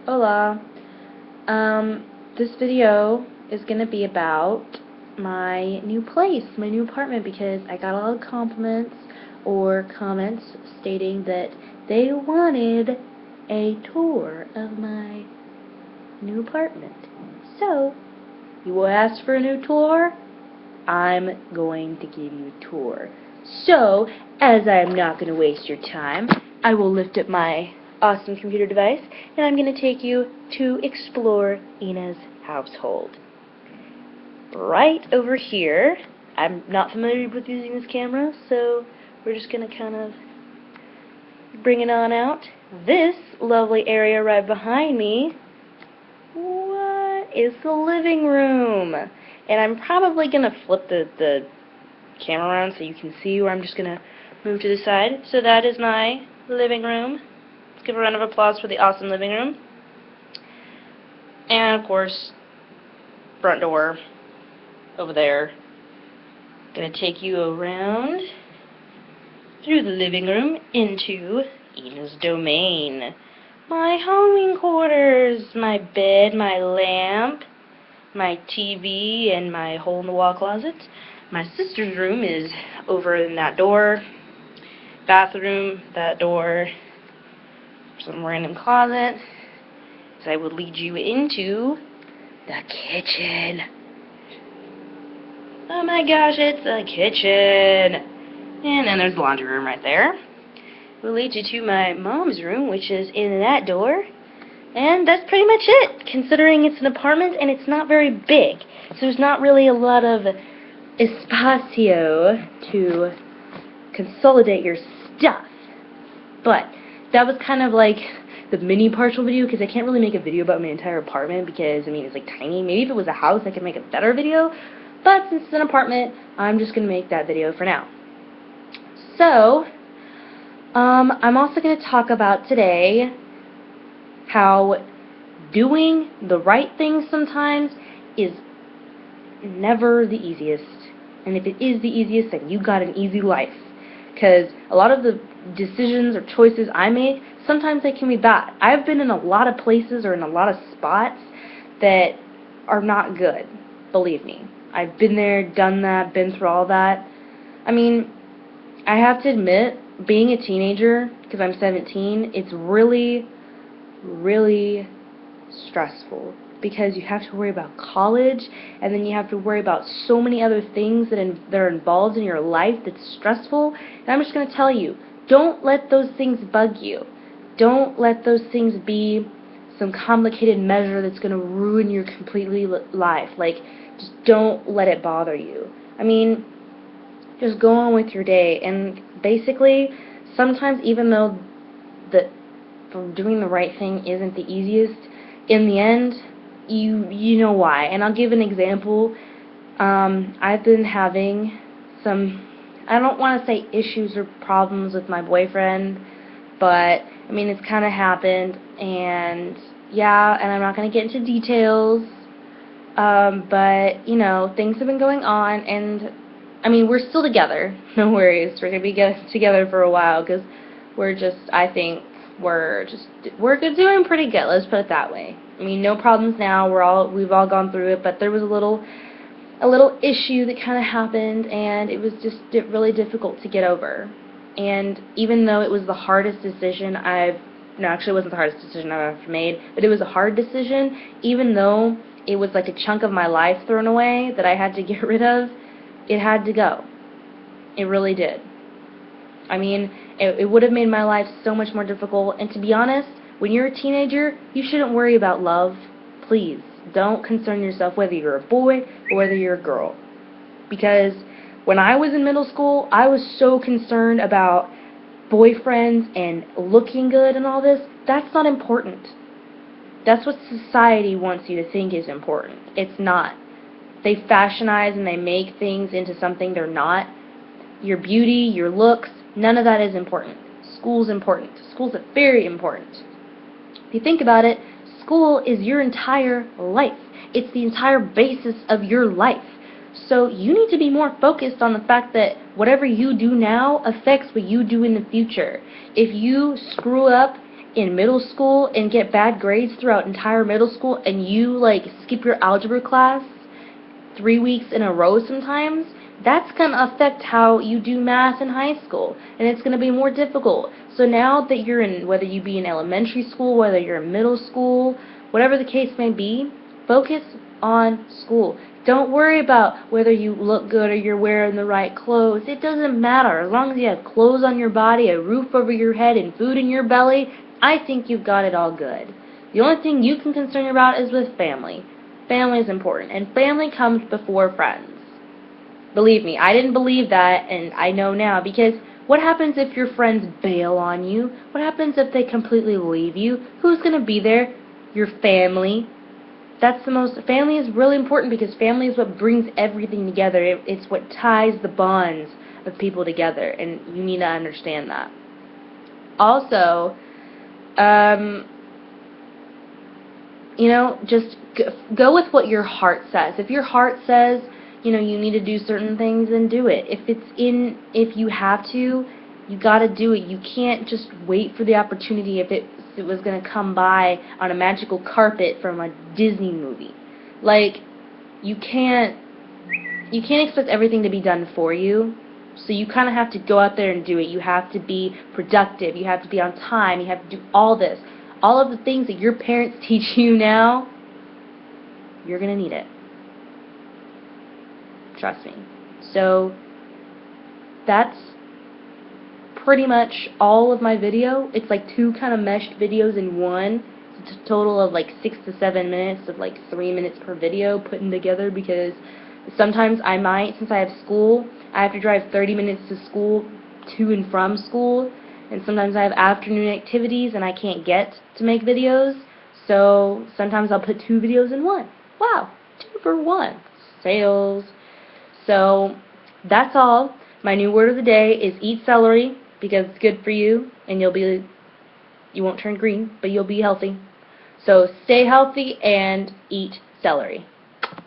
Hola. This video is gonna be about my new place, my new apartment, because I got a lot of compliments or comments stating that they wanted a tour of my new apartment. So, you asked for a new tour? I'm going to give you a tour. So, as I'm not going to waste your time, I will lift up my awesome computer device, and I'm going to take you to explore Ina's household. Right over here, I'm not familiar with using this camera, so we're just going to kind of bring it on out. This lovely area right behind me, what is the living room? And I'm probably going to flip the camera around so you can see, where I'm just going to move to the side. So that is my living room. Let's give a round of applause for the awesome living room. And of course, front door over there. Going to take you around through the living room into Ina's domain. My homing quarters, my bed, my lamp, my TV, and my hole-in-the-wall closet. My sister's room is over in that door. Bathroom, that door, some random closet. So I will lead you into the kitchen. Oh my gosh, it's the kitchen. And then there's the laundry room right there. We'll lead you to my mom's room, which is in that door. And that's pretty much it, considering it's an apartment and it's not very big. So there's not really a lot of espacio to consolidate your stuff. But that was kind of like the mini partial video, because I can't really make a video about my entire apartment because, I mean, it's like tiny. Maybe if it was a house I could make a better video, but since it's an apartment, I'm just going to make that video for now. So, I'm also going to talk about today how doing the right thing sometimes is never the easiest. And if it is the easiest, then you got an easy life. Because a lot of the decisions or choices I make, sometimes they can be bad. I've been in a lot of places or in a lot of spots that are not good. Believe me. I've been there, done that, been through all that. I mean, I have to admit, being a teenager, because I'm 17, it's really, really stressful, because you have to worry about college, and then you have to worry about so many other things that are involved in your life that's stressful. And I'm just going to tell you, don't let those things bug you. Don't let those things be some complicated measure that's going to ruin your completely life. Like, just don't let it bother you. I mean, just go on with your day. And basically, sometimes even though doing the right thing isn't the easiest, in the end, you know why. And I'll give an example. I've been having some, I don't want to say issues or problems with my boyfriend, but I mean, it's kind of happened, and yeah, and I'm not going to get into details, but you know, things have been going on, and I mean, we're still together. No worries, we're going to be together for a while, because we're just, I think we're doing pretty good, let's put it that way. I mean, no problems now, we've all gone through it, but there was a little issue that kind of happened, and it was just really difficult to get over. And even though it was the hardest decision no, actually it wasn't the hardest decision I've ever made, but it was a hard decision, even though it was like a chunk of my life thrown away that I had to get rid of, it had to go. It really did. I mean, it would have made my life so much more difficult, and to be honest, when you're a teenager, you shouldn't worry about love. Please, don't concern yourself whether you're a boy or whether you're a girl. Because when I was in middle school, I was so concerned about boyfriends and looking good and all this. That's not important. That's what society wants you to think is important. It's not. They fashionize and they make things into something they're not. Your beauty, your looks, none of that is important. School's important. School's very important. If you think about it, school is your entire life. It's the entire basis of your life. So you need to be more focused on the fact that whatever you do now affects what you do in the future. If you screw up in middle school and get bad grades throughout entire middle school, and you like skip your algebra class 3 weeks in a row sometimes, that's going to affect how you do math in high school, and it's going to be more difficult. So now that you're in, whether you be in elementary school, whether you're in middle school, whatever the case may be, focus on school. Don't worry about whether you look good or you're wearing the right clothes. It doesn't matter. As long as you have clothes on your body, a roof over your head, and food in your belly, I think you've got it all good. The only thing you can concern about is with family. Family is important, and family comes before friends. Believe me, I didn't believe that, and I know now, because what happens if your friends bail on you? What happens if they completely leave you? Who's going to be there? Your family. Family is really important, because family is what brings everything together. It's what ties the bonds of people together, and you need to understand that. Also, just go with what your heart says. If your heart says, you need to do certain things, then do it. If you have to, you got to do it. You can't just wait for the opportunity if it was going to come by on a magical carpet from a Disney movie. Like, you can't expect everything to be done for you. So you kind of have to go out there and do it. You have to be productive. You have to be on time. You have to do all this. All of the things that your parents teach you now, you're going to need it. Trust me. So that's pretty much all of my video. It's like 2 kind of meshed videos in one. It's a total of like 6 to 7 minutes of like 3 minutes per video putting together, because sometimes since I have school, I have to drive 30 minutes to school, to and from school, and sometimes I have afternoon activities and I can't get to make videos, so sometimes I'll put 2 videos in one. Wow, 2 for 1. Sales. So that's all. My new word of the day is eat celery, because it's good for you, and you won't turn green, but you'll be healthy. So stay healthy and eat celery.